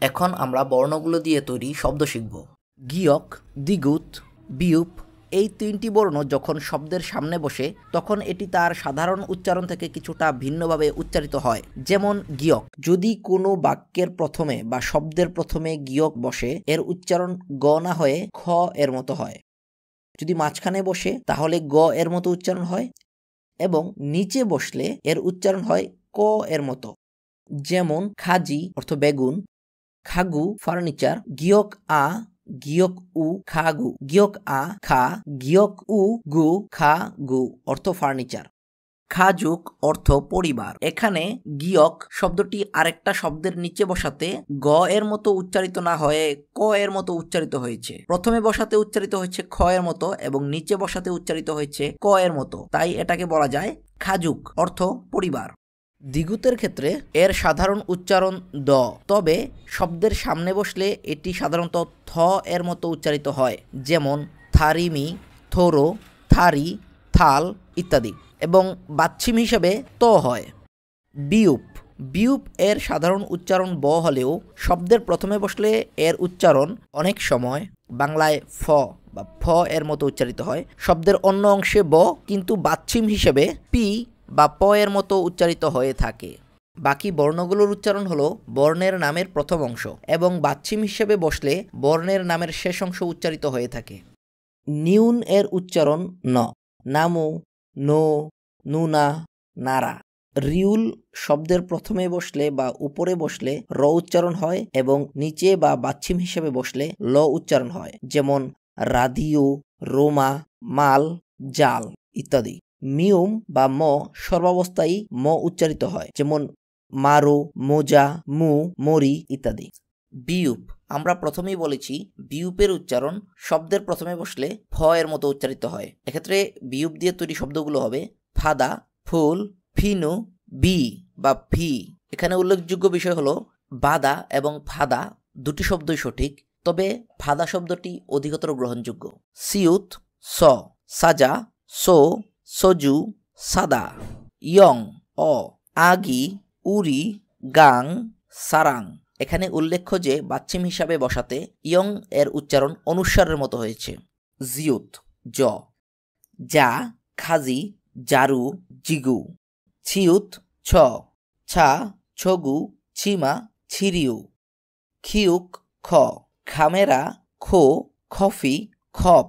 এখন আমরা বর্ণগুলো দিয়ে তৈরি শব্দ শিখব। গিয়ক, দ্বিগুত, বিয়ুপ এই তিনটি বর্ণ যখন শব্দের সামনে বসে তখন এটি তার সাধারণ উচ্চারণ থেকে কিছুটা ভিন্নভাবে উচ্চারিত হয়। যেমন গিয়ক, যদি কোনো বাক্যের প্রথমে বা শব্দের প্রথমে গিয়ক বসে এর উচ্চারণ গ না হয়ে খ এর মতো হয়। যদি মাঝখানে বসে তাহলে গ এর মতো উচ্চারণ হয় এবং নিচে বসলে এর উচ্চারণ হয় ক এর মতো। যেমন খাজি অর্থ বেগুন, খাগু ফার্নিচার, গিয়ক আ গিয়ক উ খাগু, গিয়ক আ খা গিয়ক উ গু খা গু অর্থ ফার্নিচার। খাজুক অর্থ পরিবার। এখানে গিয়ক শব্দটি আরেকটা শব্দের নিচে বসাতে গ এর মতো উচ্চারিত না হয়ে ক এর মতো উচ্চারিত হয়েছে। প্রথমে বসাতে উচ্চারিত হয়েছে খ এর মতো এবং নিচে বসাতে উচ্চারিত হয়েছে ক এর মতো, তাই এটাকে বলা যায় খাজুক অর্থ পরিবার। দ্বিগুতের ক্ষেত্রে এর সাধারণ উচ্চারণ দ, তবে শব্দের সামনে বসলে এটি সাধারণত থ এর মতো উচ্চারিত হয়। যেমন থারিমি, থোরো, থারি, থাল ইত্যাদি, এবং বাচ্ছিম হিসেবে ত হয়। বিয়ুপ, বিয়ুপ এর সাধারণ উচ্চারণ ব হলেও শব্দের প্রথমে বসলে এর উচ্চারণ অনেক সময় বাংলায় ফ বা ফ এর মতো উচ্চারিত হয়। শব্দের অন্য অংশে ব কিন্তু বাচ্ছিম হিসেবে পি বা প এর মতো উচ্চারিত হয়ে থাকে। বাকি বর্ণগুলোর উচ্চারণ হলো বর্ণের নামের প্রথম অংশ এবং বাচ্ছিম হিসেবে বসলে বর্ণের নামের শেষ অংশ উচ্চারিত হয়ে থাকে। নিউন এর উচ্চারণ ন, নামু, নো, নুনা, নারা। রিউল শব্দের প্রথমে বসলে বা উপরে বসলে র উচ্চারণ হয় এবং নিচে বা বাচ্ছিম হিসেবে বসলে ল উচ্চারণ হয়। যেমন রাদিও, রোমা, মাল, জাল ইত্যাদি। মিউম বা ম সর্বাবস্থায় ম উচ্চারিত হয়, যেমন মারো, মোজা, মু, মরি ইত্যাদি। বিয়ুপ, আমরা প্রথমেই বলেছি বিয়ুপের উচ্চারণ শব্দের প্রথমে বসলে ফ এর মতো উচ্চারিত হয়। এক্ষেত্রে বিয়ুপ দিয়ে তৈরি শব্দগুলো হবে ফাদা, ফুল, ফিনু, বি বা ফি। এখানে উল্লেখযোগ্য বিষয় হলো বাদা এবং ফাদা দুটি শব্দই সঠিক, তবে ফাদা শব্দটি অধিকতর গ্রহণযোগ্য। সিউত, স, সাজা, সো, সজু, সাদা। ইয়ং, অ, আগি, উরি, গাং, সারাং। এখানে উল্লেখ্য যে বাচ্ছিম হিসাবে বসাতে ইয়ং এর উচ্চারণ অনুস্বারের মতো হয়েছে। জিউত, জ, যা, খাজি, জারু, জিগু। ছিউত, ছ, ছা, ছগু, ছিমা, ছিরিউ। খিউক, খ, খামেরা, খো, খফি, খপ।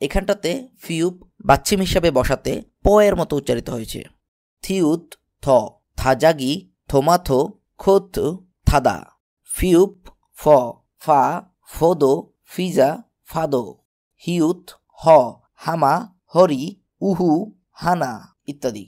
এখানটাতে ফিউপ বাচ্ছিম হিসাবে বসাতে প এর মতো উচ্চারিত হয়েছে। থিউত, থ, থাজাগি, থোমাথো, খোত, থাদা। ফিউপ, ফ, ফা, ফোদো, ফিজা, ফাদো। হিউত, হ, হামা, হরি, উহু, হানা ইত্যাদি।